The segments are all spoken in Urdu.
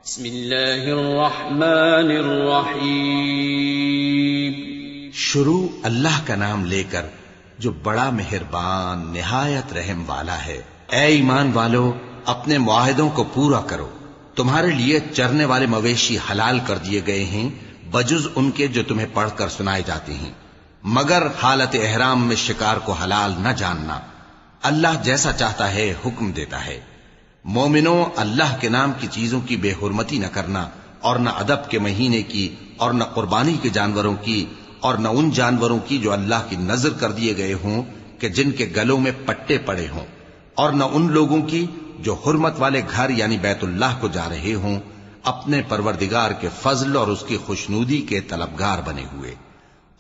بسم اللہ الرحمن الرحیم۔ شروع اللہ کا نام لے کر جو بڑا مہربان نہایت رحم والا ہے۔ اے ایمان والو، اپنے معاہدوں کو پورا کرو۔ تمہارے لیے چرنے والے مویشی حلال کر دیے گئے ہیں بجز ان کے جو تمہیں پڑھ کر سنائے جاتے ہیں، مگر حالت احرام میں شکار کو حلال نہ جاننا۔ اللہ جیسا چاہتا ہے حکم دیتا ہے۔ مومنوں، اللہ کے نام کی چیزوں کی بے حرمتی نہ کرنا، اور نہ ادب کے مہینے کی، اور نہ قربانی کے جانوروں کی، اور نہ ان جانوروں کی جو اللہ کی نذر کر دیے گئے ہوں کہ جن کے گلوں میں پٹے پڑے ہوں، اور نہ ان لوگوں کی جو حرمت والے گھر یعنی بیت اللہ کو جا رہے ہوں، اپنے پروردگار کے فضل اور اس کی خوشنودی کے طلبگار بنے ہوئے۔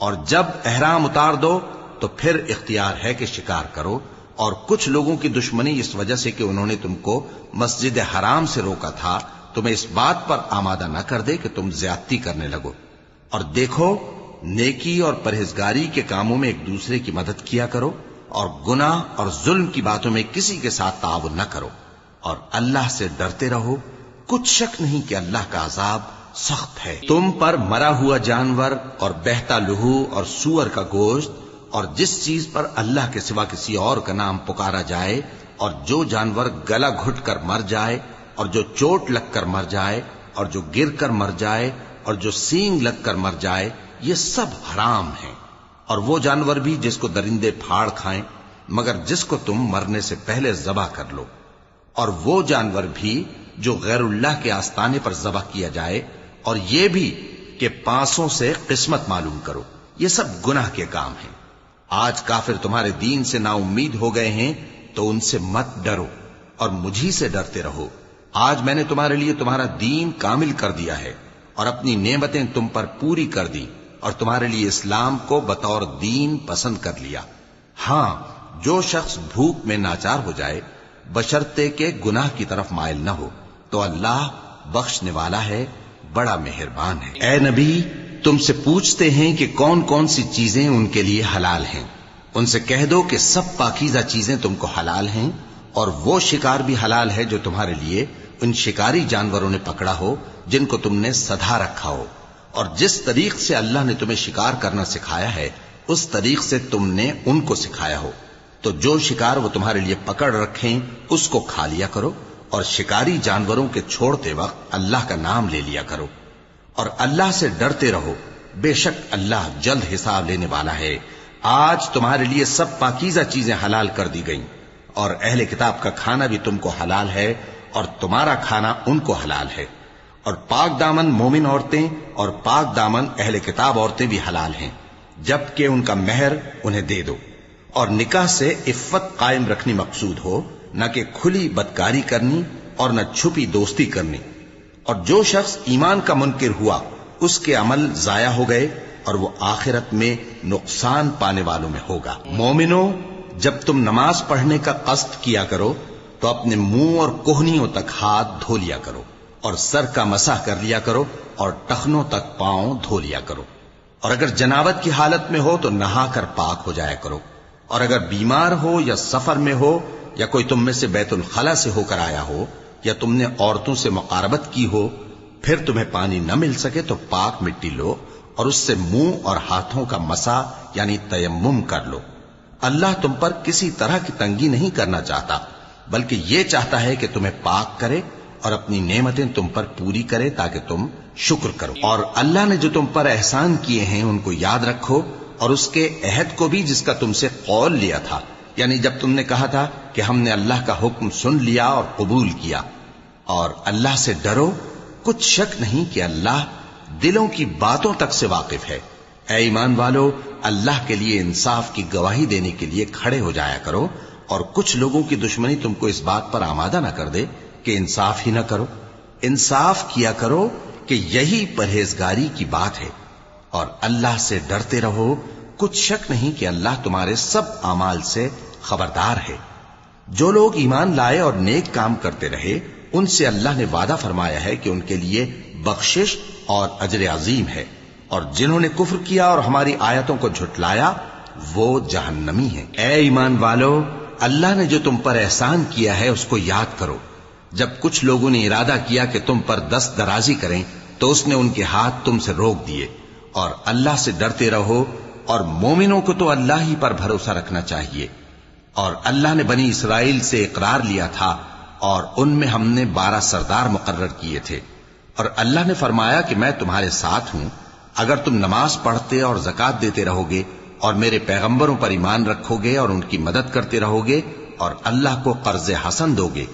اور جب احرام اتار دو تو پھر اختیار ہے کہ شکار کرو، اور کچھ لوگوں کی دشمنی اس وجہ سے کہ انہوں نے تم کو مسجد حرام سے روکا تھا، تمہیں اس بات پر آمادہ نہ کر دے کہ تم زیادتی کرنے لگو۔ اور دیکھو، نیکی اور پرہیزگاری کے کاموں میں ایک دوسرے کی مدد کیا کرو، اور گناہ اور ظلم کی باتوں میں کسی کے ساتھ تعاون نہ کرو، اور اللہ سے ڈرتے رہو۔ کچھ شک نہیں کہ اللہ کا عذاب سخت ہے۔ تم پر مرا ہوا جانور اور بہتا لہو اور سور کا گوشت اور جس چیز پر اللہ کے سوا کسی اور کا نام پکارا جائے، اور جو جانور گلا گھٹ کر مر جائے، اور جو چوٹ لگ کر مر جائے، اور جو گر کر مر جائے، اور جو سینگ لگ کر مر جائے، یہ سب حرام ہیں۔ اور وہ جانور بھی جس کو درندے پھاڑ کھائیں، مگر جس کو تم مرنے سے پہلے ذبح کر لو۔ اور وہ جانور بھی جو غیر اللہ کے آستانے پر ذبح کیا جائے، اور یہ بھی کہ پانسوں سے قسمت معلوم کرو۔ یہ سب گناہ کے کام ہیں۔ آج کافر تمہارے دین سے نا امید ہو گئے ہیں تو ان سے مت ڈرو، اور مجھی سے ڈرتے رہو۔ آج میں نے تمہارے لیے تمہارا دین کامل کر دیا ہے، اور اپنی نعمتیں تم پر پوری کر دی، اور تمہارے لیے اسلام کو بطور دین پسند کر لیا۔ ہاں، جو شخص بھوک میں ناچار ہو جائے بشرطے کہ گناہ کی طرف مائل نہ ہو تو اللہ بخشنے والا ہے، بڑا مہربان ہے۔ اے نبی، تم سے پوچھتے ہیں کہ کون کون سی چیزیں ان کے لیے حلال ہیں۔ ان سے کہہ دو کہ سب پاکیزہ چیزیں تم کو حلال ہیں، اور وہ شکار بھی حلال ہے جو تمہارے لیے ان شکاری جانوروں نے پکڑا ہو جن کو تم نے سدھا رکھا ہو، اور جس طریق سے اللہ نے تمہیں شکار کرنا سکھایا ہے اس طریق سے تم نے ان کو سکھایا ہو۔ تو جو شکار وہ تمہارے لیے پکڑ رکھیں اس کو کھا لیا کرو، اور شکاری جانوروں کے چھوڑتے وقت اللہ کا نام لے لیا کرو، اور اللہ سے ڈرتے رہو، بے شک اللہ جلد حساب لینے والا ہے۔ آج تمہارے لیے سب پاکیزہ چیزیں حلال کر دی گئیں، اور اہل کتاب کا کھانا بھی تم کو حلال ہے، اور تمہارا کھانا ان کو حلال ہے۔ اور پاک دامن مومن عورتیں اور پاک دامن اہل کتاب عورتیں بھی حلال ہیں، جبکہ ان کا مہر انہیں دے دو۔ اور نکاح سے عفت قائم رکھنی مقصود ہو، نہ کہ کھلی بدکاری کرنی اور نہ چھپی دوستی کرنی۔ اور جو شخص ایمان کا منکر ہوا اس کے عمل ضائع ہو گئے، اور وہ آخرت میں نقصان پانے والوں میں ہوگا۔ مومنوں، جب تم نماز پڑھنے کا قصد کیا کرو تو اپنے منہ اور کوہنیوں تک ہاتھ دھو لیا کرو، اور سر کا مسح کر لیا کرو، اور ٹخنوں تک پاؤں دھو لیا کرو۔ اور اگر جنابت کی حالت میں ہو تو نہا کر پاک ہو جایا کرو، اور اگر بیمار ہو یا سفر میں ہو، یا کوئی تم میں سے بیت الخلا سے ہو کر آیا ہو، یا تم نے عورتوں سے مقاربت کی ہو، پھر تمہیں پانی نہ مل سکے تو پاک مٹی لو اور اس سے منہ اور ہاتھوں کا مسح یعنی تیمم کر لو۔ اللہ تم پر کسی طرح کی تنگی نہیں کرنا چاہتا، بلکہ یہ چاہتا ہے کہ تمہیں پاک کرے اور اپنی نعمتیں تم پر پوری کرے تاکہ تم شکر کرو۔ اور اللہ نے جو تم پر احسان کیے ہیں ان کو یاد رکھو، اور اس کے عہد کو بھی جس کا تم سے قول لیا تھا، یعنی جب تم نے کہا تھا کہ ہم نے اللہ کا حکم سن لیا اور قبول کیا۔ اور اللہ سے ڈرو، کچھ شک نہیں کہ اللہ دلوں کی باتوں تک سے واقف ہے۔ اے ایمان والو، اللہ کے لیے انصاف کی گواہی دینے کے لیے کھڑے ہو جایا کرو، اور کچھ لوگوں کی دشمنی تم کو اس بات پر آمادہ نہ کر دے کہ انصاف ہی نہ کرو۔ انصاف کیا کرو کہ یہی پرہیزگاری کی بات ہے، اور اللہ سے ڈرتے رہو، کچھ شک نہیں کہ اللہ تمہارے سب اعمال سے خبردار ہے۔ جو لوگ ایمان لائے اور نیک کام کرتے رہے ان سے اللہ نے وعدہ فرمایا ہے کہ ان کے لیے بخشش اور اجر عظیم ہے، اور جنہوں نے کفر کیا اور ہماری آیتوں کو جھٹلایا وہ جہنمی ہیں۔ اے ایمان والو، اللہ نے جو تم پر احسان کیا ہے اس کو یاد کرو، جب کچھ لوگوں نے ارادہ کیا کہ تم پر دست درازی کریں تو اس نے ان کے ہاتھ تم سے روک دیے، اور اللہ سے ڈرتے رہو، اور مومنوں کو تو اللہ ہی پر بھروسہ رکھنا چاہیے۔ اور اللہ نے بنی اسرائیل سے اقرار لیا تھا، اور ان میں ہم نے 12 سردار مقرر کیے تھے، اور اللہ نے فرمایا کہ میں تمہارے ساتھ ہوں، اگر تم نماز پڑھتے اور زکات دیتے رہو گے اور میرے پیغمبروں پر ایمان رکھو گے اور ان کی مدد کرتے رہو گے اور اللہ کو قرض حسن دو گے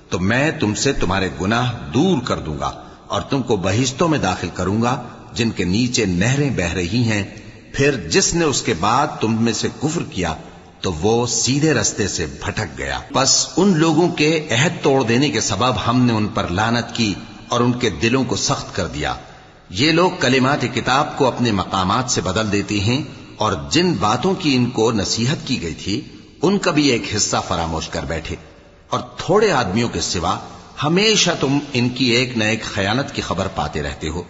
تو میں تم سے تمہارے گناہ دور کر دوں گا اور تم کو بہشتوں میں داخل کروں گا جن کے نیچے نہریں بہ رہی ہیں۔ پھر جس نے اس کے بعد تم میں سے کفر کیا تو وہ سیدھے رستے سے بھٹک گیا۔ بس ان لوگوں کے عہد توڑ دینے کے سبب ہم نے ان پر لعنت کی اور ان کے دلوں کو سخت کر دیا۔ یہ لوگ کلمات کتاب کو اپنے مقامات سے بدل دیتے ہیں، اور جن باتوں کی ان کو نصیحت کی گئی تھی ان کا بھی ایک حصہ فراموش کر بیٹھے، اور تھوڑے آدمیوں کے سوا ہمیشہ تم ان کی ایک نہ ایک خیانت کی خبر پاتے رہتے ہو،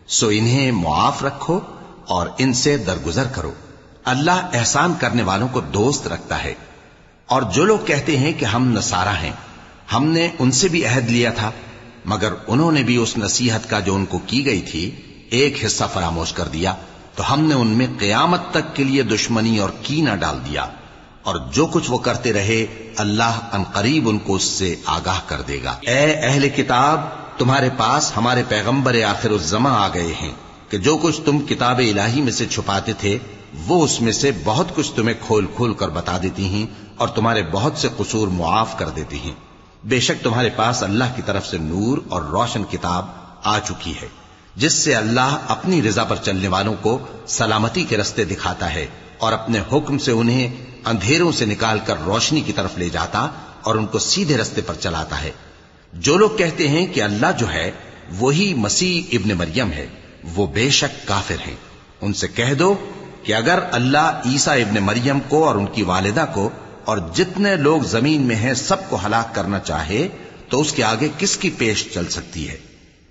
سو انہیں معاف رکھو اور ان سے درگزر کرو۔ اللہ احسان کرنے والوں کو دوست رکھتا ہے۔ اور جو لوگ کہتے ہیں کہ ہم نصارہ ہیں، ہم نے ان سے بھی عہد لیا تھا، مگر انہوں نے بھی اس نصیحت کا جو ان کو کی گئی تھی ایک حصہ فراموش کر دیا، تو ہم نے ان میں قیامت تک کے لیے دشمنی اور کینہ ڈال دیا، اور جو کچھ وہ کرتے رہے اللہ عنقریب ان کو اس سے آگاہ کر دے گا۔ اے اہل کتاب، تمہارے پاس ہمارے پیغمبر آخر الزماں آ گئے ہیں کہ جو کچھ تم کتاب الہی میں سے چھپاتے تھے وہ اس میں سے بہت کچھ تمہیں کھول کھول کر بتا دیتی ہیں اور تمہارے بہت سے قصور معاف کر دیتی ہیں۔ بے شک تمہارے پاس اللہ کی طرف سے نور اور روشن کتاب آ چکی ہے، جس سے اللہ اپنی رضا پر چلنے والوں کو سلامتی کے رستے دکھاتا ہے اور اپنے حکم سے انہیں اندھیروں سے نکال کر روشنی کی طرف لے جاتا اور ان کو سیدھے رستے پر چلاتا ہے۔ جو لوگ کہتے ہیں کہ اللہ جو ہے وہی مسیح ابن مریم ہے، وہ بے شک کافر ہیں۔ ان سے کہہ دو کہ اگر اللہ عیسیٰ ابن مریم کو اور ان کی والدہ کو اور جتنے لوگ زمین میں ہیں سب کو ہلاک کرنا چاہے تو اس کے آگے کس کی پیش چل سکتی ہے؟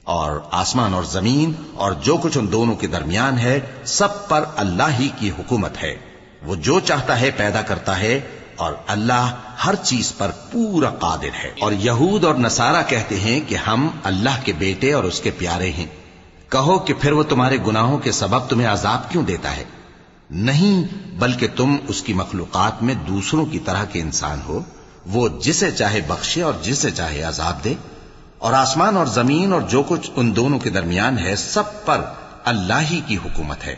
اور آسمان اور زمین اور جو کچھ ان دونوں کے درمیان ہے سب پر اللہ ہی کی حکومت ہے۔ وہ جو چاہتا ہے پیدا کرتا ہے، اور اللہ ہر چیز پر پورا قادر ہے۔ اور یہود اور نصارہ کہتے ہیں کہ ہم اللہ کے بیٹے اور اس کے پیارے ہیں۔ کہو کہ پھر وہ تمہارے گناہوں کے سبب تمہیں عذاب کیوں دیتا ہے؟ نہیں، بلکہ تم اس کی مخلوقات میں دوسروں کی طرح کے انسان ہو، وہ جسے چاہے بخشے اور جسے چاہے عذاب دے۔ اور آسمان اور زمین اور جو کچھ ان دونوں کے درمیان ہے سب پر اللہ ہی کی حکومت ہے،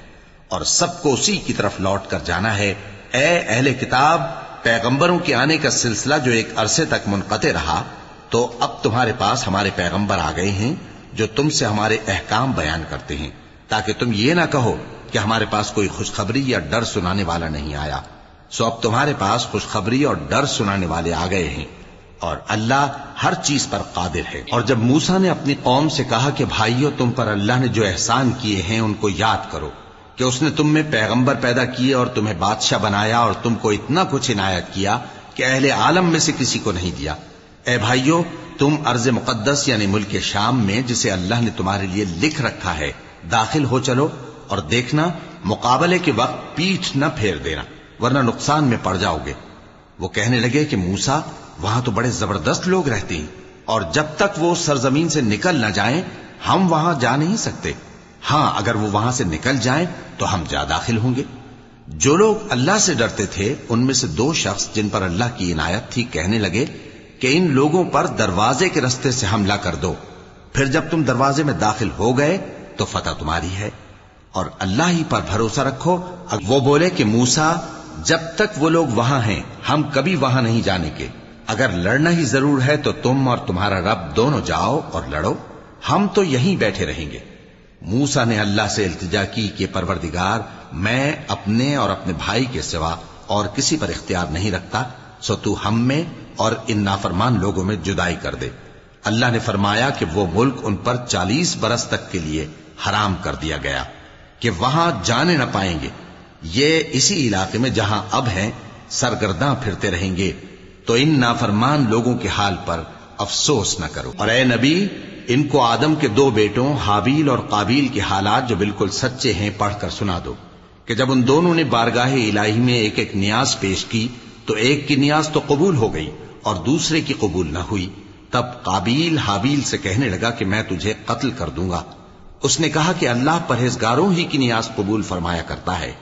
اور سب کو اسی کی طرف لوٹ کر جانا ہے۔ اے اہل کتاب، پیغمبروں کے آنے کا سلسلہ جو ایک عرصے تک منقطع رہا، تو اب تمہارے پاس ہمارے پیغمبر آ گئے ہیں جو تم سے ہمارے احکام بیان کرتے ہیں، تاکہ تم یہ نہ کہو کہ ہمارے پاس کوئی خوشخبری یا ڈر سنانے والا نہیں آیا۔ سو اب تمہارے پاس خوشخبری اور ڈر سنانے والے آ گئے ہیں، اور اللہ ہر چیز پر قادر ہے۔ اور جب موسیٰ نے اپنی قوم سے کہا کہ بھائیو، تم پر اللہ نے جو احسان کیے ہیں ان کو یاد کرو، کہ اس نے تم میں پیغمبر پیدا کیے اور تمہیں بادشاہ بنایا اور تم کو اتنا کچھ عنایت کیا کہ اہل عالم میں سے کسی کو نہیں دیا۔ اے بھائیو، تم ارض مقدس یعنی ملک شام میں جسے اللہ نے تمہارے لیے لکھ رکھا ہے داخل ہو چلو، اور دیکھنا مقابلے کے وقت پیٹھ نہ پھیر دینا ورنہ نقصان میں پڑ جاؤ گے۔ وہ کہنے لگے کہ موسیٰ، وہاں تو بڑے زبردست لوگ رہتے ہیں، اور جب تک وہ سرزمین سے نکل نہ جائیں ہم وہاں جا نہیں سکتے۔ ہاں، اگر وہ وہاں سے نکل جائیں تو ہم جا داخل ہوں گے۔ جو لوگ اللہ سے ڈرتے تھے ان میں سے 2 شخص جن پر اللہ کی عنایت تھی کہنے لگے کہ ان لوگوں پر دروازے کے رستے سے حملہ کر دو، پھر جب تم دروازے میں داخل ہو گئے تو فتح تمہاری ہے، اور اللہ ہی پر بھروسہ رکھو۔ وہ بولے کہ موسیٰ، جب تک وہ لوگ وہاں ہیں ہم کبھی وہاں نہیں جانے کے، اگر لڑنا ہی ضرور ہے تو تم اور تمہارا رب دونوں جاؤ اور لڑو، ہم تو یہیں بیٹھے رہیں گے۔ موسیٰ نے اللہ سے التجا کی کہ پروردگار، میں اپنے اور اپنے بھائی کے سوا اور کسی پر اختیار نہیں رکھتا، سو تو ہم میں اور ان نافرمان لوگوں میں جدائی کر دے۔ اللہ نے فرمایا کہ وہ ملک ان پر 40 برس تک کے لیے حرام کر دیا گیا کہ وہاں جانے نہ پائیں گے۔ یہ اسی علاقے میں جہاں اب ہیں سرگرداں پھرتے رہیں گے، تو ان نافرمان لوگوں کے حال پر افسوس نہ کرو۔ اور اے نبی، ان کو آدم کے 2 بیٹوں حابیل اور قابیل کے حالات جو بالکل سچے ہیں پڑھ کر سنا دو کہ جب ان دونوں نے بارگاہ الہی میں ایک ایک نیاز پیش کی تو ایک کی نیاز تو قبول ہو گئی اور دوسرے کی قبول نہ ہوئی، تب قابیل حابیل سے کہنے لگا کہ میں تجھے قتل کر دوں گا۔ اس نے کہا کہ اللہ پرہیزگاروں ہی کی نیاز قبول فرمایا کرتا ہے،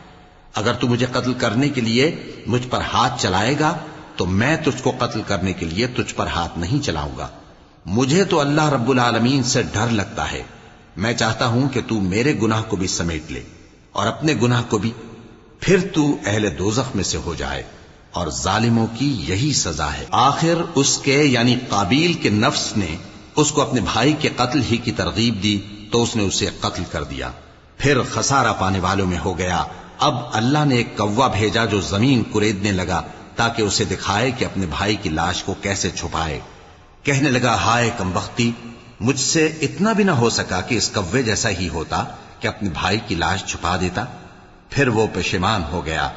اگر تو مجھے قتل کرنے کے لیے مجھ پر ہاتھ چلائے گا تو میں تجھ کو قتل کرنے کے لیے تجھ پر ہاتھ نہیں چلاؤں گا۔ مجھے تو اللہ رب العالمین سے ڈر لگتا ہے، میں چاہتا ہوں کہ تو میرے گناہ کو بھی سمیٹ لے اور اپنے گناہ کو بھی، پھر تو اہل دوزخ میں سے ہو جائے، اور ظالموں کی یہی سزا ہے۔ آخر اس کے یعنی قابیل کے نفس نے اس کو اپنے بھائی کے قتل ہی کی ترغیب دی تو اس نے اسے قتل کر دیا، پھر خسارہ پانے والوں میں ہو گیا۔ اب اللہ نے ایک کوا بھیجا جو زمین کریدنے لگا تاکہ اسے دکھائے کہ اپنے بھائی کی لاش کو کیسے چھپائے۔ کہنے لگا، ہائے کمبختی، مجھ سے اتنا بھی نہ ہو سکا کہ اس کوے جیسا ہی ہوتا کہ اپنے بھائی کی لاش چھپا دیتا۔ پھر وہ پشیمان ہو گیا۔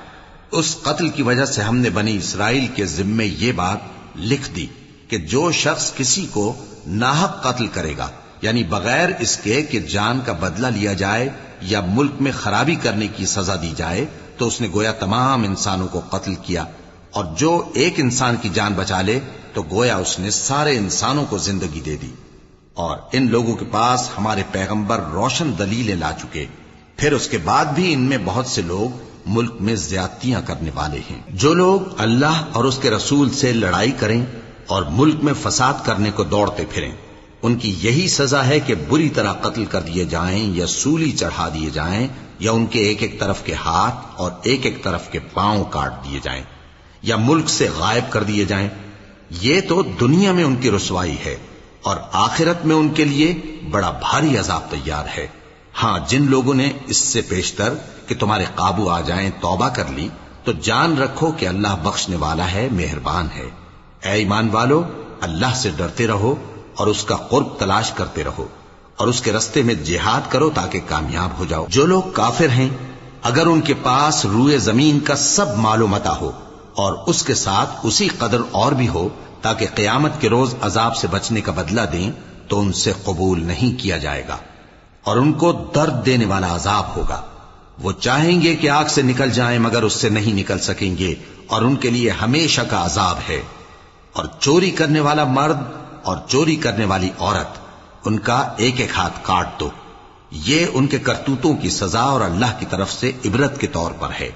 اس قتل کی وجہ سے ہم نے بنی اسرائیل کے ذمے یہ بات لکھ دی کہ جو شخص کسی کو ناحق قتل کرے گا، یعنی بغیر اس کے کہ جان کا بدلہ لیا جائے یا ملک میں خرابی کرنے کی سزا دی جائے، تو اس نے گویا تمام انسانوں کو قتل کیا، اور جو ایک انسان کی جان بچا لے تو گویا اس نے سارے انسانوں کو زندگی دے دی۔ اور ان لوگوں کے پاس ہمارے پیغمبر روشن دلیلیں لا چکے، پھر اس کے بعد بھی ان میں بہت سے لوگ ملک میں زیادتیاں کرنے والے ہیں۔ جو لوگ اللہ اور اس کے رسول سے لڑائی کریں اور ملک میں فساد کرنے کو دوڑتے پھریں، ان کی یہی سزا ہے کہ بری طرح قتل کر دیے جائیں یا سولی چڑھا دیے جائیں، یا ان کے ایک ایک طرف کے ہاتھ اور ایک ایک طرف کے پاؤں کاٹ دیے جائیں، یا ملک سے غائب کر دیے جائیں۔ یہ تو دنیا میں ان کی رسوائی ہے، اور آخرت میں ان کے لیے بڑا بھاری عذاب تیار ہے۔ ہاں، جن لوگوں نے اس سے پیشتر کہ تمہارے قابو آ جائیں توبہ کر لی، تو جان رکھو کہ اللہ بخشنے والا ہے، مہربان ہے۔ اے ایمان والو، اللہ سے ڈرتے رہو اور اس کا قرب تلاش کرتے رہو، اور اس کے رستے میں جہاد کرو تاکہ کامیاب ہو جاؤ۔ جو لوگ کافر ہیں، اگر ان کے پاس روئے زمین کا سب مال و متاع ہو اور اس کے ساتھ اسی قدر اور بھی ہو تاکہ قیامت کے روز عذاب سے بچنے کا بدلہ دیں، تو ان سے قبول نہیں کیا جائے گا، اور ان کو درد دینے والا عذاب ہوگا۔ وہ چاہیں گے کہ آگ سے نکل جائیں مگر اس سے نہیں نکل سکیں گے، اور ان کے لیے ہمیشہ کا عذاب ہے۔ اور چوری کرنے والا مرد اور چوری کرنے والی عورت، ان کا ایک ایک ہاتھ کاٹ دو۔ یہ ان کے کرتوتوں کی سزا اور اللہ کی طرف سے عبرت کے طور پر ہے،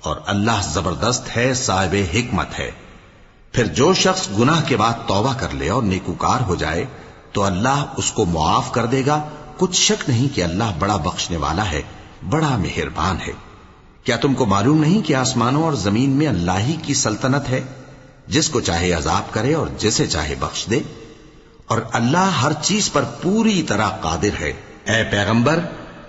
اور اللہ زبردست ہے، صاحب حکمت ہے۔ پھر جو شخص گناہ کے بعد توبہ کر لے اور نیکوکار ہو جائے تو اللہ اس کو معاف کر دے گا۔ کچھ شک نہیں کہ اللہ بڑا بخشنے والا ہے، بڑا مہربان ہے۔ کیا تم کو معلوم نہیں کہ آسمانوں اور زمین میں اللہ ہی کی سلطنت ہے، جس کو چاہے عذاب کرے اور جسے چاہے بخش دے، اور اللہ ہر چیز پر پوری طرح قادر ہے۔ اے پیغمبر،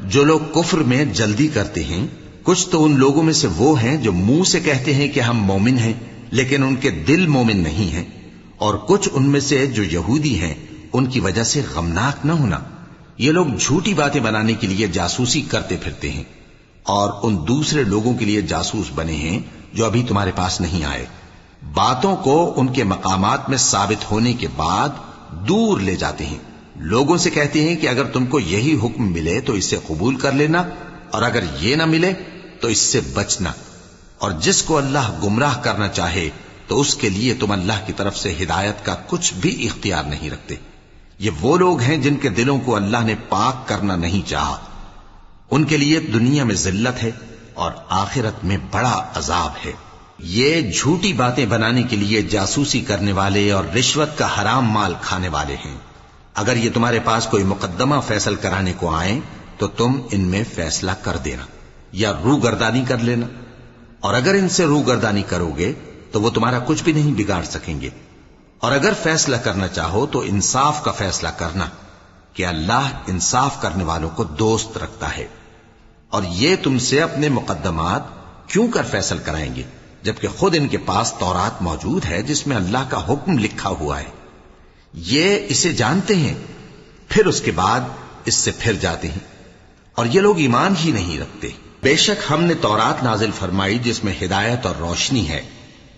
جو لوگ کفر میں جلدی کرتے ہیں، کچھ تو ان لوگوں میں سے وہ ہیں جو منہ سے کہتے ہیں کہ ہم مومن ہیں لیکن ان کے دل مومن نہیں ہیں، اور کچھ ان میں سے جو یہودی ہیں، ان کی وجہ سے غمناک نہ ہونا۔ یہ لوگ جھوٹی باتیں بنانے کے لیے جاسوسی کرتے پھرتے ہیں، اور ان دوسرے لوگوں کے لیے جاسوس بنے ہیں جو ابھی تمہارے پاس نہیں آئے۔ باتوں کو ان کے مقامات میں ثابت ہونے کے بعد دور لے جاتے ہیں، لوگوں سے کہتے ہیں کہ اگر تم کو یہی حکم ملے تو اسے قبول کر لینا، اور اگر یہ نہ ملے تو اس سے بچنا، اور جس کو اللہ گمراہ کرنا چاہے تو اس کے لیے تم اللہ کی طرف سے ہدایت کا کچھ بھی اختیار نہیں رکھتے۔ یہ وہ لوگ ہیں جن کے دلوں کو اللہ نے پاک کرنا نہیں چاہا، ان کے لیے دنیا میں ذلت ہے اور آخرت میں بڑا عذاب ہے۔ یہ جھوٹی باتیں بنانے کے لیے جاسوسی کرنے والے اور رشوت کا حرام مال کھانے والے ہیں۔ اگر یہ تمہارے پاس کوئی مقدمہ فیصل کرانے کو آئیں تو تم ان میں فیصلہ کر دینا یا روگردانی کر لینا، اور اگر ان سے روگردانی کرو گے تو وہ تمہارا کچھ بھی نہیں بگاڑ سکیں گے۔ اور اگر فیصلہ کرنا چاہو تو انصاف کا فیصلہ کرنا کہ اللہ انصاف کرنے والوں کو دوست رکھتا ہے۔ اور یہ تم سے اپنے مقدمات کیوں کر فیصل کرائیں گے جبکہ خود ان کے پاس تورات موجود ہے جس میں اللہ کا حکم لکھا ہوا ہے۔ یہ اسے جانتے ہیں، پھر اس کے بعد اس سے پھر جاتے ہیں، اور یہ لوگ ایمان ہی نہیں رکھتے۔ بے شک ہم نے تورات نازل فرمائی جس میں ہدایت اور روشنی ہے،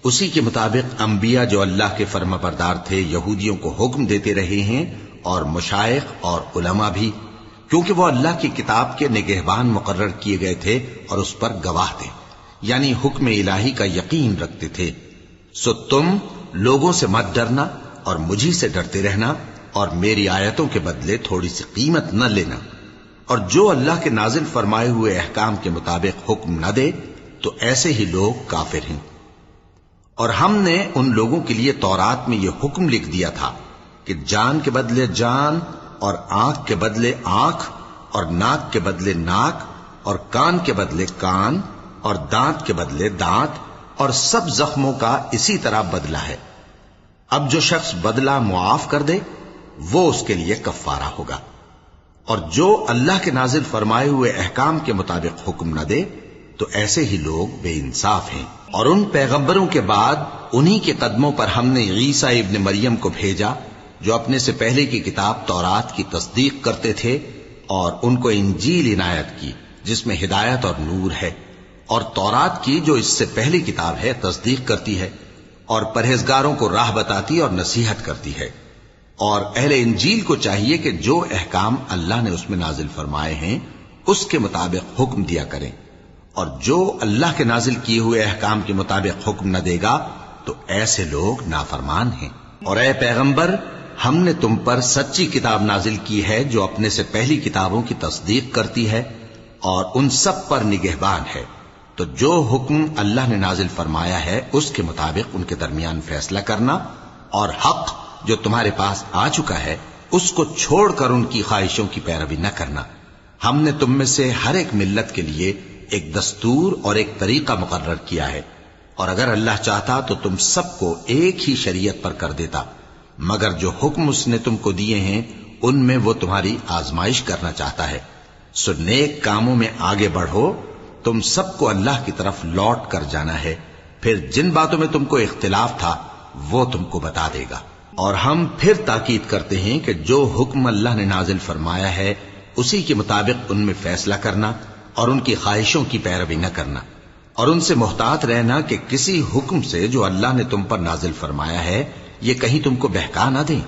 اسی کے مطابق انبیاء جو اللہ کے فرما بردار تھے یہودیوں کو حکم دیتے رہے ہیں، اور مشائخ اور علماء بھی، کیونکہ وہ اللہ کی کتاب کے نگہبان مقرر کیے گئے تھے اور اس پر گواہ تھے، یعنی حکم الہی کا یقین رکھتے تھے۔ سو تم لوگوں سے مت ڈرنا اور مجھی سے ڈرتے رہنا اور میری آیتوں کے بدلے تھوڑی سی قیمت نہ لینا، اور جو اللہ کے نازل فرمائے ہوئے احکام کے مطابق حکم نہ دے تو ایسے ہی لوگ کافر ہیں۔ اور ہم نے ان لوگوں کے لیے تورات میں یہ حکم لکھ دیا تھا کہ جان کے بدلے جان، اور آنکھ کے بدلے آنکھ، اور ناک کے بدلے ناک، اور کان کے بدلے کان، اور دانت کے بدلے دانت، اور سب زخموں کا اسی طرح بدلہ ہے۔ اب جو شخص بدلہ معاف کر دے وہ اس کے لیے کفارہ ہوگا، اور جو اللہ کے نازل فرمائے ہوئے احکام کے مطابق حکم نہ دے تو ایسے ہی لوگ بے انصاف ہیں۔ اور ان پیغمبروں کے بعد انہی کے قدموں پر ہم نے عیسیٰ ابن مریم کو بھیجا جو اپنے سے پہلے کی کتاب تورات کی تصدیق کرتے تھے، اور ان کو انجیل عنایت کی جس میں ہدایت اور نور ہے، اور تورات کی جو اس سے پہلی کتاب ہے تصدیق کرتی ہے اور پرہیزگاروں کو راہ بتاتی اور نصیحت کرتی ہے۔ اور اہل انجیل کو چاہیے کہ جو احکام اللہ نے اس میں نازل فرمائے ہیں اس کے مطابق حکم دیا کریں، اور جو اللہ کے نازل کیے ہوئے احکام کے مطابق حکم نہ دے گا تو ایسے لوگ نافرمان ہیں۔ اور اے پیغمبر، ہم نے تم پر سچی کتاب نازل کی ہے جو اپنے سے پہلی کتابوں کی تصدیق کرتی ہے اور ان سب پر نگہبان ہے، تو جو حکم اللہ نے نازل فرمایا ہے اس کے مطابق ان کے درمیان فیصلہ کرنا، اور حق جو تمہارے پاس آ چکا ہے اس کو چھوڑ کر ان کی خواہشوں کی پیروی نہ کرنا۔ ہم نے تم میں سے ہر ایک ملت کے لیے ایک دستور اور ایک طریقہ مقرر کیا ہے، اور اگر اللہ چاہتا تو تم سب کو ایک ہی شریعت پر کر دیتا، مگر جو حکم اس نے تم کو دیے ہیں ان میں وہ تمہاری آزمائش کرنا چاہتا ہے۔ سو نیک کاموں میں آگے بڑھو، تم سب کو اللہ کی طرف لوٹ کر جانا ہے، پھر جن باتوں میں تم کو اختلاف تھا وہ تم کو بتا دے گا۔ اور ہم پھر تاکید کرتے ہیں کہ جو حکم اللہ نے نازل فرمایا ہے اسی کے مطابق ان میں فیصلہ کرنا اور ان کی خواہشوں کی پیروی نہ کرنا، اور ان سے محتاط رہنا کہ کسی حکم سے جو اللہ نے تم پر نازل فرمایا ہے یہ کہیں تم کو بہکا نہ دیں۔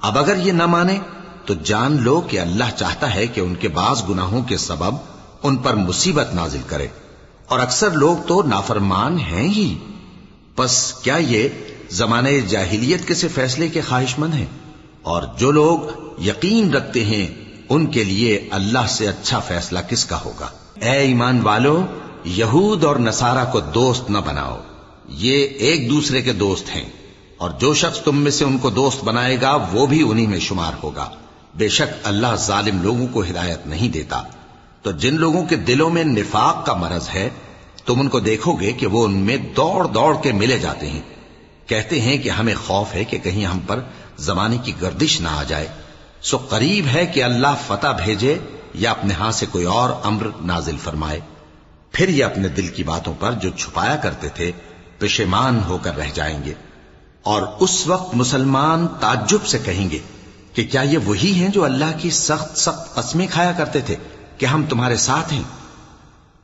اب اگر یہ نہ مانے تو جان لو کہ اللہ چاہتا ہے کہ ان کے بعض گناہوں کے سبب ان پر مصیبت نازل کرے، اور اکثر لوگ تو نافرمان ہیں ہی۔ پس کیا یہ زمانہ جاہلیت کے سے فیصلے کے خواہش مند ہیں؟ اور جو لوگ یقین رکھتے ہیں ان کے لیے اللہ سے اچھا فیصلہ کس کا ہوگا؟ اے ایمان والو، یہود اور نصارہ کو دوست نہ بناؤ، یہ ایک دوسرے کے دوست ہیں، اور جو شخص تم میں سے ان کو دوست بنائے گا وہ بھی انہی میں شمار ہوگا۔ بے شک اللہ ظالم لوگوں کو ہدایت نہیں دیتا۔ تو جن لوگوں کے دلوں میں نفاق کا مرض ہے تم ان کو دیکھو گے کہ وہ ان میں دوڑ دوڑ کے ملے جاتے ہیں، کہتے ہیں کہ ہمیں خوف ہے کہ کہیں ہم پر زمانے کی گردش نہ آ جائے۔ سو قریب ہے کہ اللہ فتح بھیجے یا اپنے ہاں سے کوئی اور امر نازل فرمائے، پھر یہ اپنے دل کی باتوں پر جو چھپایا کرتے تھے پشیمان ہو کر رہ جائیں گے۔ اور اس وقت مسلمان تعجب سے کہیں گے کہ کیا یہ وہی ہیں جو اللہ کی سخت سخت قسمیں کھایا کرتے تھے کہ ہم تمہارے ساتھ ہیں؟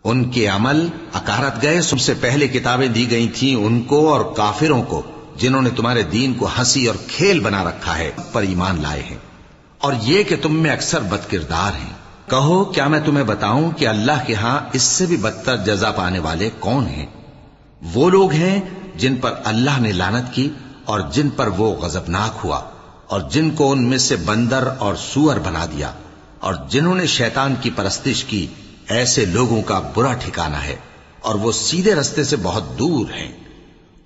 ان کے عمل اکارت گئے، سب سے پہلے کتابیں دی گئی تھیں ان کو اور کافروں کو جنہوں نے تمہارے دین کو ہنسی اور کھیل بنا رکھا ہے، پر ایمان لائے ہیں، اور یہ کہ تم میں اکثر بد کردار ہیں۔ کہو کیا میں تمہیں بتاؤں کہ اللہ کے ہاں اس سے بھی بدتر جزا پانے والے کون ہیں؟ وہ لوگ ہیں جن پر اللہ نے لعنت کی اور جن پر وہ غضبناک ہوا، اور جن کو ان میں سے بندر اور سور بنا دیا، اور جنہوں نے شیطان کی پرستش کی، ایسے لوگوں کا برا ٹھکانہ ہے، اور وہ سیدھے رستے سے بہت دور ہیں۔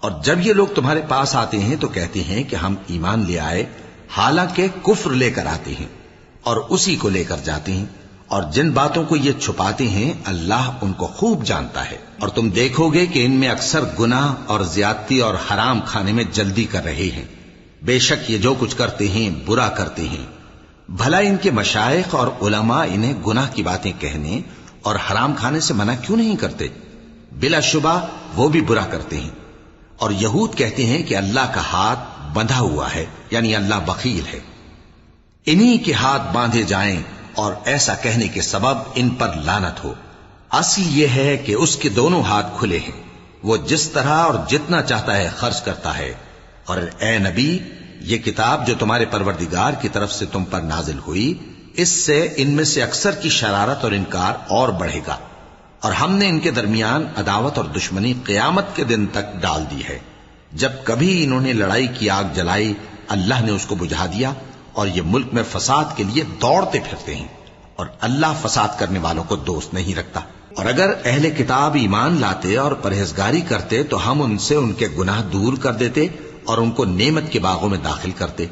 اور جب یہ لوگ تمہارے پاس آتے ہیں تو کہتے ہیں کہ ہم ایمان لے آئے، حالانکہ کفر لے کر آتے ہیں اور اسی کو لے کر جاتے ہیں، اور جن باتوں کو یہ چھپاتے ہیں اللہ ان کو خوب جانتا ہے۔ اور تم دیکھو گے کہ ان میں اکثر گناہ اور زیادتی اور حرام کھانے میں جلدی کر رہے ہیں، بے شک یہ جو کچھ کرتے ہیں برا کرتے ہیں۔ بھلا ان کے مشائخ اور علماء انہیں گناہ کی باتیں کہنے اور حرام کھانے سے منع کیوں نہیں کرتے؟ بلا شبہ وہ بھی برا کرتے ہیں۔ اور یہود کہتے ہیں کہ اللہ کا ہاتھ بندھا ہوا ہے، یعنی اللہ بخیل ہے، انہی کے ہاتھ باندھے جائیں، اور ایسا کہنے کے سبب ان پر لعنت ہو۔ اصل یہ ہے کہ اس کے دونوں ہاتھ کھلے ہیں، وہ جس طرح اور جتنا چاہتا ہے خرچ کرتا ہے۔ اور اے نبی، یہ کتاب جو تمہارے پروردگار کی طرف سے تم پر نازل ہوئی، اس سے ان میں سے اکثر کی شرارت اور انکار اور بڑھے گا، اور ہم نے ان کے درمیان عداوت اور دشمنی قیامت کے دن تک ڈال دی ہے۔ جب کبھی انہوں نے لڑائی کی آگ جلائی اللہ نے اس کو بجھا دیا اور یہ ملک میں فساد کے لیے دوڑتے پھرتے ہیں، اور اللہ فساد کرنے والوں کو دوست نہیں رکھتا۔ اور اگر اہل کتاب ایمان لاتے اور پرہیزگاری کرتے تو ہم ان سے ان کے گناہ دور کر دیتے اور ان کو نعمت کے باغوں میں داخل کرتے۔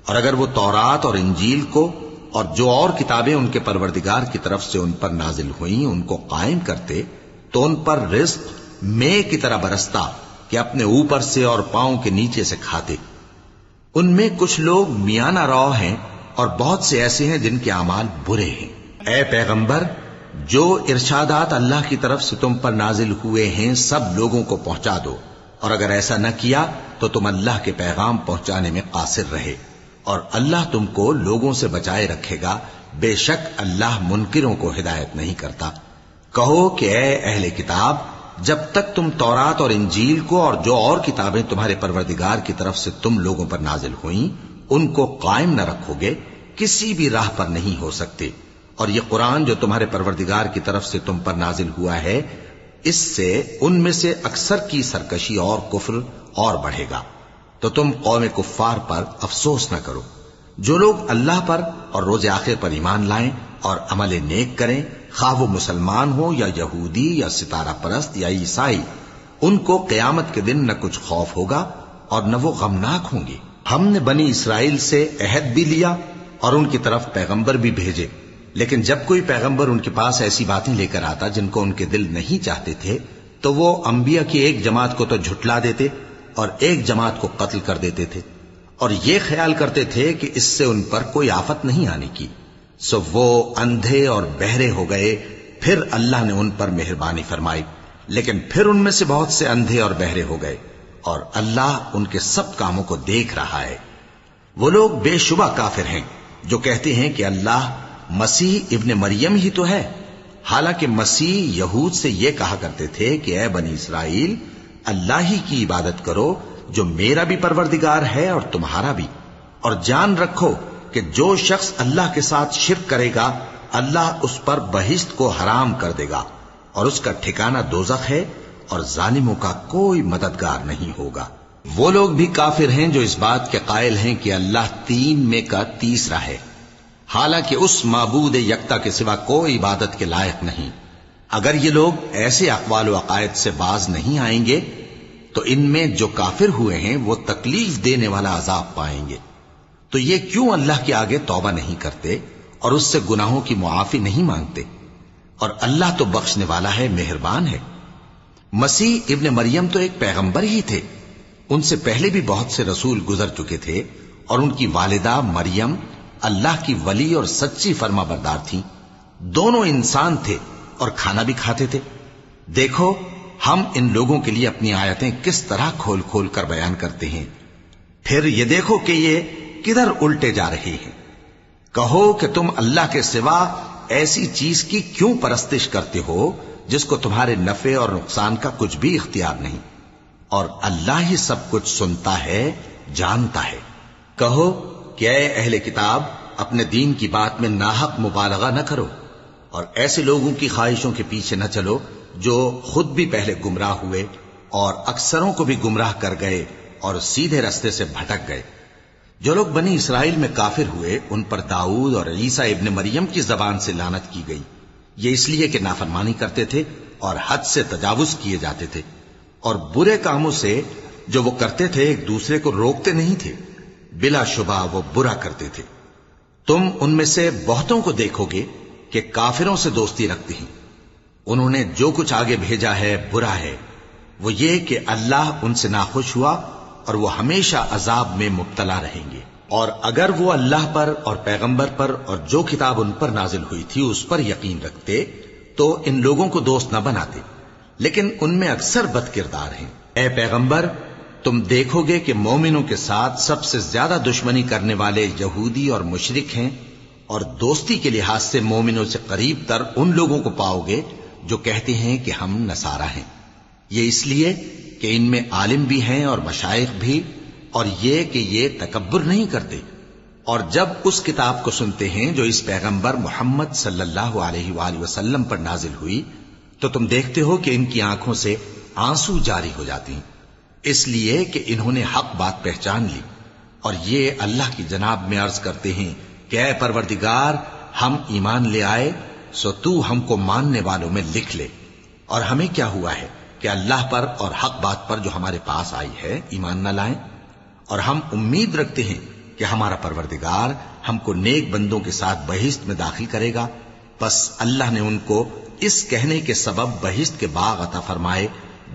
اور اگر وہ تورات اور انجیل کو اور جو اور کتابیں ان کے پروردگار کی طرف سے ان پر نازل ہوئیں ان کو قائم کرتے تو ان پر رزق مے کی طرح برستا کہ اپنے اوپر سے اور پاؤں کے نیچے سے کھاتے۔ ان میں کچھ لوگ میانہ رو ہیں اور بہت سے ایسے ہیں جن کے اعمال برے ہیں۔ اے پیغمبر، جو ارشادات اللہ کی طرف سے تم پر نازل ہوئے ہیں سب لوگوں کو پہنچا دو، اور اگر ایسا نہ کیا تو تم اللہ کے پیغام پہنچانے میں قاصر رہے، اور اللہ تم کو لوگوں سے بچائے رکھے گا، بے شک اللہ منکروں کو ہدایت نہیں کرتا۔ کہو کہ اے اہل کتاب، جب تک تم تورات اور انجیل کو اور جو اور کتابیں تمہارے پروردگار کی طرف سے تم لوگوں پر نازل ہوئیں ان کو قائم نہ رکھو گے کسی بھی راہ پر نہیں ہو سکتے، اور یہ قرآن جو تمہارے پروردگار کی طرف سے تم پر نازل ہوا ہے اس سے ان میں سے اکثر کی سرکشی اور کفر اور بڑھے گا، تو تم قوم کفار پر افسوس نہ کرو۔ جو لوگ اللہ پر اور روز آخر پر ایمان لائیں اور عمل نیک کریں، خواہ وہ مسلمان ہو یا یہودی یا ستارہ پرست یا عیسائی، ان کو قیامت کے دن نہ کچھ خوف ہوگا اور نہ وہ غمناک ہوں گے۔ ہم نے بنی اسرائیل سے عہد بھی لیا اور ان کی طرف پیغمبر بھی بھیجے، لیکن جب کوئی پیغمبر ان کے پاس ایسی باتیں لے کر آتا جن کو ان کے دل نہیں چاہتے تھے تو وہ انبیاء کی ایک جماعت کو تو جھٹلا دیتے اور ایک جماعت کو قتل کر دیتے تھے، اور یہ خیال کرتے تھے کہ اس سے ان پر کوئی آفت نہیں آنے کی، سو وہ اندھے اور بہرے ہو گئے۔ پھر اللہ نے ان پر مہربانی فرمائی، لیکن پھر ان میں سے بہت سے اندھے اور بہرے ہو گئے، اور اللہ ان کے سب کاموں کو دیکھ رہا ہے۔ وہ لوگ بے شبہ کافر ہیں جو کہتے ہیں کہ اللہ مسیح ابن مریم ہی تو ہے، حالانکہ مسیح یہود سے یہ کہا کرتے تھے کہ اے بنی اسرائیل، اللہ ہی کی عبادت کرو جو میرا بھی پروردگار ہے اور تمہارا بھی، اور جان رکھو کہ جو شخص اللہ کے ساتھ شرک کرے گا اللہ اس پر بہشت کو حرام کر دے گا، اور اس کا ٹھکانہ دوزخ ہے، اور ظالموں کا کوئی مددگار نہیں ہوگا۔ وہ لوگ بھی کافر ہیں جو اس بات کے قائل ہیں کہ اللہ تین میں کا تیسرا ہے، حالانکہ اس معبود یکتا کے سوا کوئی عبادت کے لائق نہیں۔ اگر یہ لوگ ایسے اقوال و عقائد سے باز نہیں آئیں گے تو ان میں جو کافر ہوئے ہیں وہ تکلیف دینے والا عذاب پائیں گے۔ تو یہ کیوں اللہ کے آگے توبہ نہیں کرتے اور اس سے گناہوں کی معافی نہیں مانگتے؟ اور اللہ تو بخشنے والا ہے، مہربان ہے۔ مسیح ابن مریم تو ایک پیغمبر ہی تھے، ان سے پہلے بھی بہت سے رسول گزر چکے تھے، اور ان کی والدہ مریم اللہ کی ولی اور سچی فرما بردار تھیں، دونوں انسان تھے اور کھانا بھی کھاتے تھے۔ دیکھو ہم ان لوگوں کے لیے اپنی آیتیں کس طرح کھول کھول کر بیان کرتے ہیں، پھر یہ دیکھو کہ یہ کدھر الٹے جا رہے ہیں۔ کہو کہ تم اللہ کے سوا ایسی چیز کی کیوں پرستش کرتے ہو جس کو تمہارے نفع اور نقصان کا کچھ بھی اختیار نہیں، اور اللہ ہی سب کچھ سنتا ہے، جانتا ہے۔ کہو کہ اے اہل کتاب، اپنے دین کی بات میں ناحق مبالغہ نہ کرو، اور ایسے لوگوں کی خواہشوں کے پیچھے نہ چلو جو خود بھی پہلے گمراہ ہوئے اور اکثروں کو بھی گمراہ کر گئے اور سیدھے رستے سے بھٹک گئے۔ جو لوگ بنی اسرائیل میں کافر ہوئے ان پر داؤد اور عیسیٰ ابن مریم کی زبان سے لعنت کی گئی، یہ اس لیے کہ نافرمانی کرتے تھے اور حد سے تجاوز کیے جاتے تھے، اور برے کاموں سے جو وہ کرتے تھے ایک دوسرے کو روکتے نہیں تھے، بلا شبہ وہ برا کرتے تھے۔ تم ان میں سے بہتوں کو دیکھو گے کہ کافروں سے دوستی رکھتے ہیں، انہوں نے جو کچھ آگے بھیجا ہے برا ہے، وہ یہ کہ اللہ ان سے ناخوش ہوا اور وہ ہمیشہ عذاب میں مبتلا رہیں گے۔ اور اگر وہ اللہ پر اور پیغمبر پر اور جو کتاب ان پر نازل ہوئی تھی اس پر یقین رکھتے تو ان لوگوں کو دوست نہ بناتے، لیکن ان میں اکثر بد کردار ہیں۔ اے پیغمبر، تم دیکھو گے کہ مومنوں کے ساتھ سب سے زیادہ دشمنی کرنے والے یہودی اور مشرک ہیں، اور دوستی کے لحاظ سے مومنوں سے قریب تر ان لوگوں کو پاؤ گے جو کہتے ہیں کہ ہم نصارہ ہیں۔ یہ اس لیے کہ ان میں عالم بھی ہیں اور مشائخ بھی، اور یہ کہ یہ تکبر نہیں کرتے، اور جب اس کتاب کو سنتے ہیں جو اس پیغمبر محمد صلی اللہ علیہ وآلہ وسلم پر نازل ہوئی تو تم دیکھتے ہو کہ ان کی آنکھوں سے آنسو جاری ہو جاتے ہیں، اس لیے کہ انہوں نے حق بات پہچان لی، اور یہ اللہ کی جناب میں عرض کرتے ہیں کہ اے پروردگار، ہم ایمان لے آئے سو تو ہم کو ماننے والوں میں لکھ لے، اور ہمیں کیا ہوا ہے کہ اللہ پر اور حق بات پر جو ہمارے پاس آئی ہے ایمان نہ لائیں، اور ہم امید رکھتے ہیں کہ ہمارا پروردگار ہم کو نیک بندوں کے ساتھ بہشت میں داخل کرے گا۔ پس اللہ نے ان کو اس کہنے کے سبب بہشت کے باغ عطا فرمائے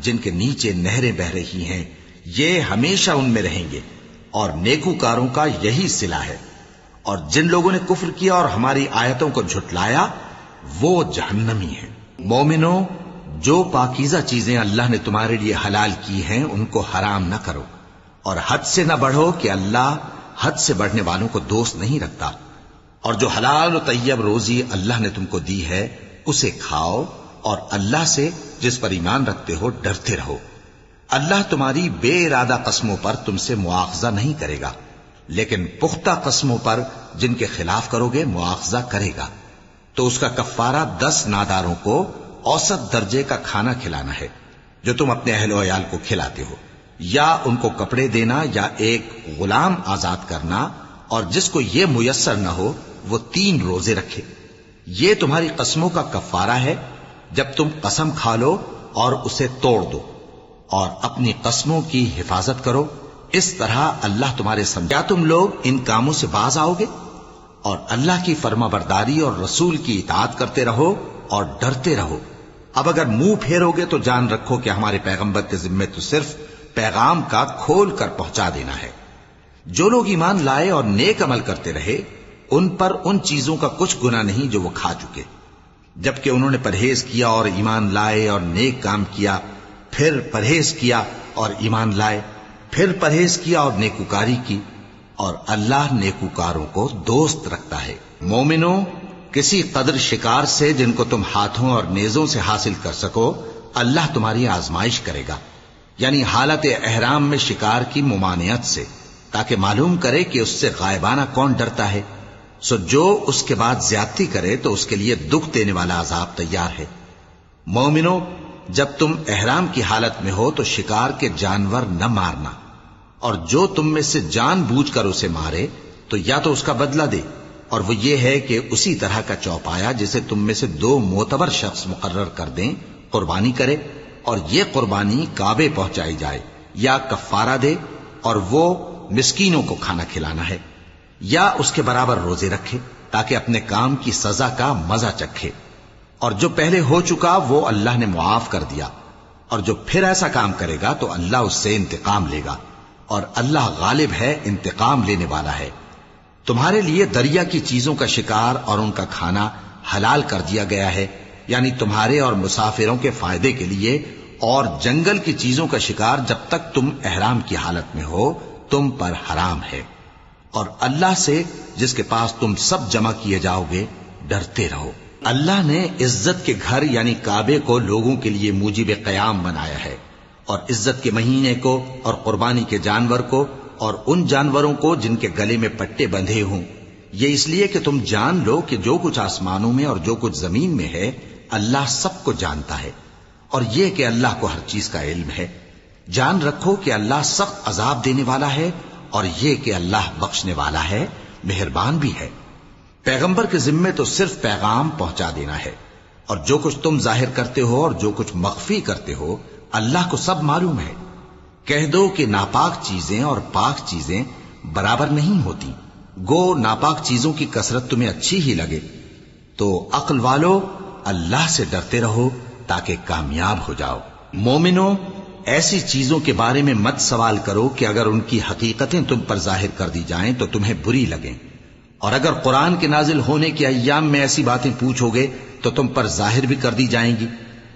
جن کے نیچے نہریں بہ رہی ہیں، یہ ہمیشہ ان میں رہیں گے، اور نیکوکاروں کا یہی صلہ ہے۔ اور جن لوگوں نے کفر کیا اور ہماری آیتوں کو جھٹلایا وہ جہنمی ہیں۔ مومنوں، جو پاکیزہ چیزیں اللہ نے تمہارے لیے حلال کی ہیں ان کو حرام نہ کرو، اور حد سے نہ بڑھو کہ اللہ حد سے بڑھنے والوں کو دوست نہیں رکھتا، اور جو حلال و طیب روزی اللہ نے تم کو دی ہے اسے کھاؤ، اور اللہ سے جس پر ایمان رکھتے ہو ڈرتے رہو۔ اللہ تمہاری بے ارادہ قسموں پر تم سے مواخذہ نہیں کرے گا، لیکن پختہ قسموں پر جن کے خلاف کرو گے مواخذہ کرے گا، تو اس کا کفارہ 10 ناداروں کو اوسط درجے کا کھانا کھلانا ہے جو تم اپنے اہل و عیال کو کھلاتے ہو، یا ان کو کپڑے دینا یا ایک غلام آزاد کرنا، اور جس کو یہ میسر نہ ہو وہ 3 روزے رکھے۔ یہ تمہاری قسموں کا کفارہ ہے جب تم قسم کھا لو اور اسے توڑ دو، اور اپنی قسموں کی حفاظت کرو، اس طرح اللہ تمہارے کیا تم لوگ ان کاموں سے باز آؤ گے؟ اور اللہ کی فرما برداری اور رسول کی اطاعت کرتے رہو اور ڈرتے رہو۔ اب اگر منہ پھیرو گے تو جان رکھو کہ ہمارے پیغمبر کے ذمے تو صرف پیغام کا کھول کر پہنچا دینا ہے۔ جو لوگ ایمان لائے اور نیک عمل کرتے رہے ان پر ان چیزوں کا کچھ گناہ نہیں جو وہ کھا چکے، جبکہ انہوں نے پرہیز کیا اور ایمان لائے اور نیک کام کیا، پھر پرہیز کیا اور ایمان لائے، پھر پرہیز کیا اور نیکوکاری کی، اور اللہ نیکوکاروں کو دوست رکھتا ہے۔ مومنوں، کسی قدر شکار سے جن کو تم ہاتھوں اور نیزوں سے حاصل کر سکو اللہ تمہاری آزمائش کرے گا، یعنی حالت احرام میں شکار کی ممانعت سے، تاکہ معلوم کرے کہ اس سے غائبانہ کون ڈرتا ہے، سو جو اس کے بعد زیادتی کرے تو اس کے لیے دکھ دینے والا عذاب تیار ہے۔ مومنوں، جب تم احرام کی حالت میں ہو تو شکار کے جانور نہ مارنا، اور جو تم میں سے جان بوجھ کر اسے مارے تو یا تو اس کا بدلہ دے، اور وہ یہ ہے کہ اسی طرح کا چوپایا جسے تم میں سے 2 معتبر شخص مقرر کر دیں قربانی کرے، اور یہ قربانی کعبے پہنچائی جائے، یا کفارہ دے اور وہ مسکینوں کو کھانا کھلانا ہے، یا اس کے برابر روزے رکھے تاکہ اپنے کام کی سزا کا مزہ چکھے، اور جو پہلے ہو چکا وہ اللہ نے معاف کر دیا، اور جو پھر ایسا کام کرے گا تو اللہ اس سے انتقام لے گا، اور اللہ غالب ہے، انتقام لینے والا ہے۔ تمہارے لیے دریا کی چیزوں کا شکار اور ان کا کھانا حلال کر دیا گیا ہے، یعنی تمہارے اور مسافروں کے فائدے کے لیے، اور جنگل کی چیزوں کا شکار جب تک تم احرام کی حالت میں ہو تم پر حرام ہے، اور اللہ سے جس کے پاس تم سب جمع کیے جاؤ گے ڈرتے رہو۔ اللہ نے عزت کے گھر یعنی کعبے کو لوگوں کے لیے موجب قیام بنایا ہے، اور عزت کے مہینے کو اور قربانی کے جانور کو اور ان جانوروں کو جن کے گلے میں پٹے بندھے ہوں، یہ اس لیے کہ تم جان لو کہ جو کچھ آسمانوں میں اور جو کچھ زمین میں ہے اللہ سب کو جانتا ہے، اور یہ کہ اللہ کو ہر چیز کا علم ہے۔ جان رکھو کہ اللہ سخت عذاب دینے والا ہے، اور یہ کہ اللہ بخشنے والا ہے، مہربان بھی ہے۔ پیغمبر کے ذمے تو صرف پیغام پہنچا دینا ہے، اور جو کچھ تم ظاہر کرتے ہو اور جو کچھ مخفی کرتے ہو اللہ کو سب معلوم ہے۔ کہہ دو کہ ناپاک چیزیں اور پاک چیزیں برابر نہیں ہوتی، گو ناپاک چیزوں کی کثرت تمہیں اچھی ہی لگے، تو عقل والو اللہ سے ڈرتے رہو تاکہ کامیاب ہو جاؤ۔ مومنوں، ایسی چیزوں کے بارے میں مت سوال کرو کہ اگر ان کی حقیقتیں تم پر ظاہر کر دی جائیں تو تمہیں بری لگیں، اور اگر قرآن کے نازل ہونے کے ایام میں ایسی باتیں پوچھو گے تو تم پر ظاہر بھی کر دی جائیں گی۔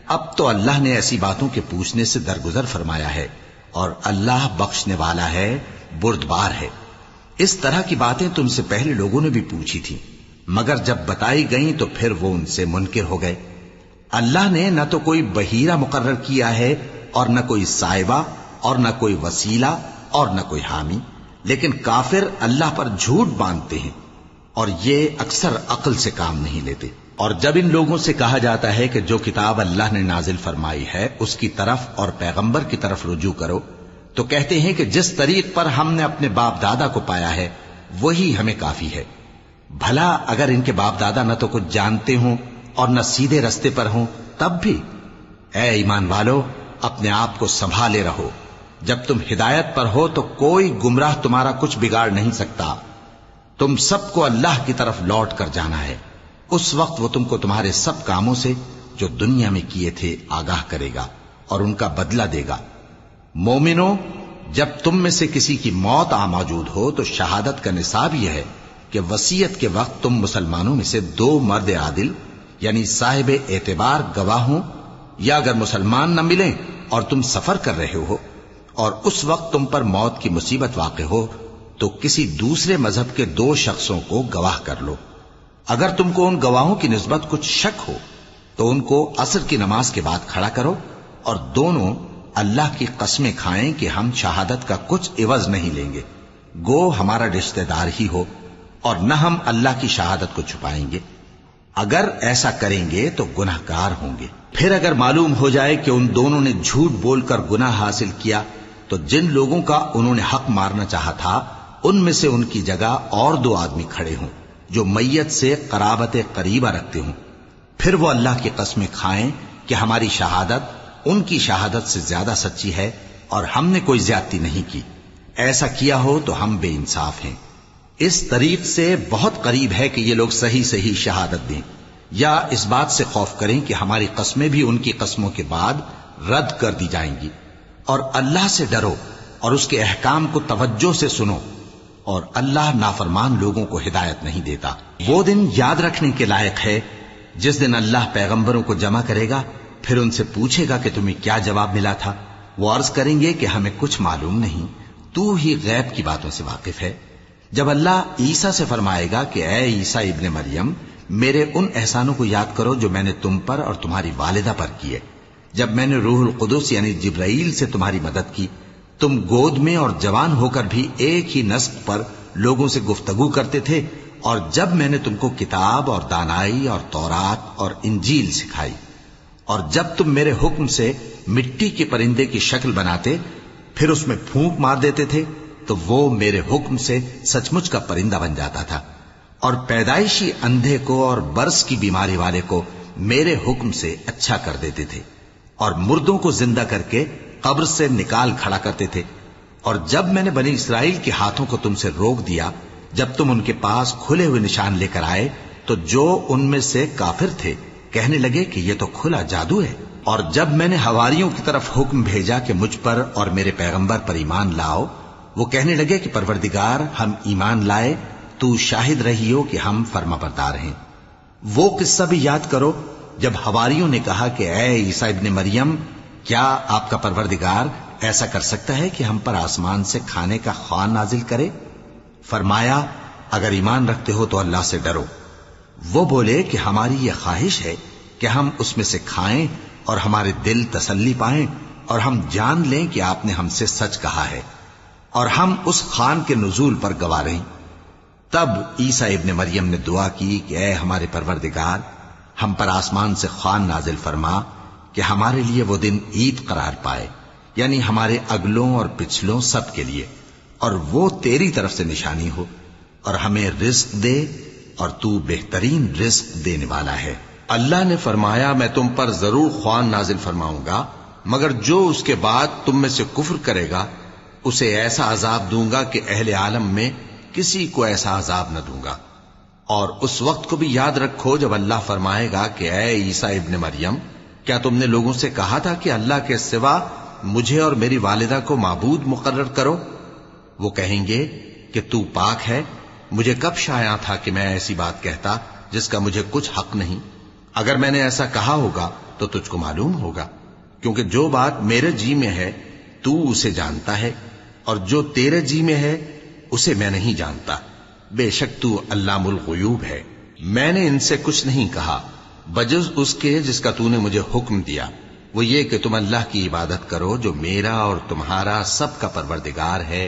اب تو اللہ نے ایسی باتوں کے پوچھنے سے درگزر فرمایا ہے، اور اللہ بخشنے والا ہے، بردبار ہے۔ اس طرح کی باتیں تم سے پہلے لوگوں نے بھی پوچھی تھی، مگر جب بتائی گئیں تو پھر وہ ان سے منکر ہو گئے۔ اللہ نے نہ تو کوئی بحیرہ مقرر کیا ہے اور نہ کوئی سائبہ اور نہ کوئی وسیلہ اور نہ کوئی حامی، لیکن کافر اللہ پر جھوٹ باندھتے ہیں اور یہ اکثر عقل سے کام نہیں لیتے۔ اور جب ان لوگوں سے کہا جاتا ہے کہ جو کتاب اللہ نے نازل فرمائی ہے اس کی طرف اور پیغمبر کی طرف رجوع کرو، تو کہتے ہیں کہ جس طریق پر ہم نے اپنے باپ دادا کو پایا ہے وہی ہمیں کافی ہے۔ بھلا اگر ان کے باپ دادا نہ تو کچھ جانتے ہوں اور نہ سیدھے رستے پر ہوں تب بھی؟ اے ایمان والو، اپنے آپ کو سنبھالے رہو۔ جب تم ہدایت پر ہو تو کوئی گمراہ تمہارا کچھ بگاڑ نہیں سکتا۔ تم سب کو اللہ کی طرف لوٹ کر جانا ہے۔ اس وقت وہ تم کو تمہارے سب کاموں سے جو دنیا میں کیے تھے آگاہ کرے گا اور ان کا بدلہ دے گا۔ مومنو، جب تم میں سے کسی کی موت آ موجود ہو تو شہادت کا نصاب یہ ہے کہ وصیت کے وقت تم مسلمانوں میں سے 2 مرد عادل یعنی صاحب اعتبار گواہ ہوں، یا اگر مسلمان نہ ملیں اور تم سفر کر رہے ہو اور اس وقت تم پر موت کی مصیبت واقع ہو تو کسی دوسرے مذہب کے 2 شخصوں کو گواہ کر لو۔ اگر تم کو ان گواہوں کی نسبت کچھ شک ہو تو ان کو عصر کی نماز کے بعد کھڑا کرو اور دونوں اللہ کی قسمیں کھائیں کہ ہم شہادت کا کچھ عوض نہیں لیں گے، گو ہمارا رشتہ دار ہی ہو، اور نہ ہم اللہ کی شہادت کو چھپائیں گے۔ اگر ایسا کریں گے تو گناہ گار ہوں گے۔ پھر اگر معلوم ہو جائے کہ ان دونوں نے جھوٹ بول کر گناہ حاصل کیا تو جن لوگوں کا انہوں نے حق مارنا چاہا تھا ان میں سے ان کی جگہ اور 2 آدمی کھڑے ہوں جو میت سے قرابت قریبہ رکھتے ہوں، پھر وہ اللہ کی قسمیں کھائیں کہ ہماری شہادت ان کی شہادت سے زیادہ سچی ہے اور ہم نے کوئی زیادتی نہیں کی۔ ایسا کیا ہو تو ہم بے انصاف ہیں۔ اس طریق سے بہت قریب ہے کہ یہ لوگ صحیح صحیح شہادت دیں، یا اس بات سے خوف کریں کہ ہماری قسمیں بھی ان کی قسموں کے بعد رد کر دی جائیں گی۔ اور اللہ سے ڈرو اور اس کے احکام کو توجہ سے سنو، اور اللہ نافرمان لوگوں کو ہدایت نہیں دیتا۔ وہ دن یاد رکھنے کے لائق ہے جس دن اللہ پیغمبروں کو جمع کرے گا، پھر ان سے پوچھے گا کہ تمہیں کیا جواب ملا تھا۔ وہ عرض کریں گے کہ ہمیں کچھ معلوم نہیں، تو ہی غیب کی باتوں سے واقف ہے۔ جب اللہ عیسیٰ سے فرمائے گا کہ اے عیسیٰ ابن مریم، میرے ان احسانوں کو یاد کرو جو میں نے تم پر اور تمہاری والدہ پر کیے، جب میں نے روح القدس یعنی جبرائیل سے تمہاری مدد کی، تم گود میں اور جوان ہو کر بھی ایک ہی نسق پر لوگوں سے گفتگو کرتے تھے، اور جب میں نے تم کو کتاب اور دانائی اور تورات اور انجیل سکھائی، اور جب تم میرے حکم سے مٹی کے پرندے کی شکل بناتے پھر اس میں پھونک مار دیتے تھے تو وہ میرے حکم سے سچ مچ کا پرندہ بن جاتا تھا، اور پیدائشی اندھے کو اور برس کی بیماری والے کو میرے حکم سے اچھا کر دیتے تھے، اور مردوں کو زندہ کر کے قبر سے نکال کھڑا کرتے تھے۔ اور جب میں نے بنی اسرائیل کے ہاتھوں کو تم سے روک دیا جب تم ان کے پاس کھلے ہوئے نشان لے کر آئے تو جو ان میں سے کافر تھے کہنے لگے کہ یہ تو کھلا جادو ہے۔ اور جب میں نے حواریوں کی طرف حکم بھیجا کہ مجھ پر اور میرے پیغمبر پر ایمان لاؤ، وہ کہنے لگے کہ پروردگار، ہم ایمان لائے، تو شاہد رہی ہو کہ ہم فرما بردار ہیں۔ وہ قصہ بھی یاد کرو جب حواریوں نے کہا کہ اے عیسیٰ ابن مریم، کیا آپ کا پروردگار ایسا کر سکتا ہے کہ ہم پر آسمان سے کھانے کا خوان نازل کرے؟ فرمایا، اگر ایمان رکھتے ہو تو اللہ سے ڈرو۔ وہ بولے کہ ہماری یہ خواہش ہے کہ ہم اس میں سے کھائیں اور ہمارے دل تسلی پائیں اور ہم جان لیں کہ آپ نے ہم سے سچ کہا ہے، اور ہم اس خوان کے نزول پر گواہ رہیں۔ تب عیسیٰ ابن مریم نے دعا کی کہ اے ہمارے پروردگار، ہم پر آسمان سے خوان نازل فرما کہ ہمارے لیے وہ دن عید قرار پائے، یعنی ہمارے اگلوں اور پچھلوں سب کے لیے، اور وہ تیری طرف سے نشانی ہو، اور ہمیں رزق دے، اور تو بہترین رزق دینے والا ہے۔ اللہ نے فرمایا، میں تم پر ضرور خوان نازل فرماؤں گا، مگر جو اس کے بعد تم میں سے کفر کرے گا اسے ایسا عذاب دوں گا کہ اہل عالم میں کسی کو ایسا عذاب نہ دوں گا۔ اور اس وقت کو بھی یاد رکھو جب اللہ فرمائے گا کہ اے عیسیٰ ابن مریم، کیا تم نے لوگوں سے کہا تھا کہ اللہ کے سوا مجھے اور میری والدہ کو معبود مقرر کرو؟ وہ کہیں گے کہ تو پاک ہے، مجھے کب شایع تھا کہ میں ایسی بات کہتا جس کا مجھے کچھ حق نہیں۔ اگر میں نے ایسا کہا ہوگا تو تجھ کو معلوم ہوگا، کیونکہ جو بات میرے جی میں ہے تو اسے جانتا ہے، اور جو تیرے جی میں ہے اسے میں نہیں جانتا۔ بے شک تو علام الغیوب ہے۔ میں نے ان سے کچھ نہیں کہا بجز اس کے جس کا تو نے مجھے حکم دیا، وہ یہ کہ تم اللہ کی عبادت کرو جو میرا اور تمہارا سب کا پروردگار ہے،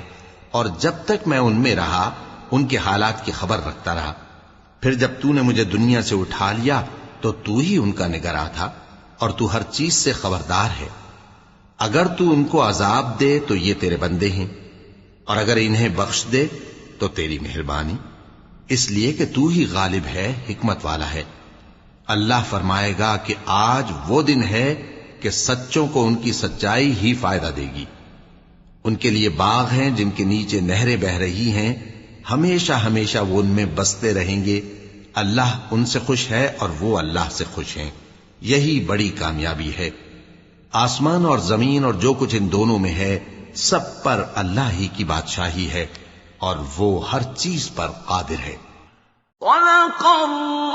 اور جب تک میں ان میں رہا ان کے حالات کی خبر رکھتا رہا۔ پھر جب تو نے مجھے دنیا سے اٹھا لیا تو ہی ان کا نگراں تھا، اور تو ہر چیز سے خبردار ہے۔ اگر تو ان کو عذاب دے تو یہ تیرے بندے ہیں، اور اگر انہیں بخش دے تو تیری مہربانی، اس لیے کہ تو ہی غالب ہے، حکمت والا ہے۔ اللہ فرمائے گا کہ آج وہ دن ہے کہ سچوں کو ان کی سچائی ہی فائدہ دے گی۔ ان کے لیے باغ ہیں جن کے نیچے نہریں بہ رہی ہیں، ہمیشہ ہمیشہ وہ ان میں بستے رہیں گے۔ اللہ ان سے خوش ہے اور وہ اللہ سے خوش ہیں، یہی بڑی کامیابی ہے۔ آسمان اور زمین اور جو کچھ ان دونوں میں ہے، سب پر اللہ ہی کی بادشاہی ہے، اور وہ ہر چیز پر قادر ہے۔ وَلَقَدْ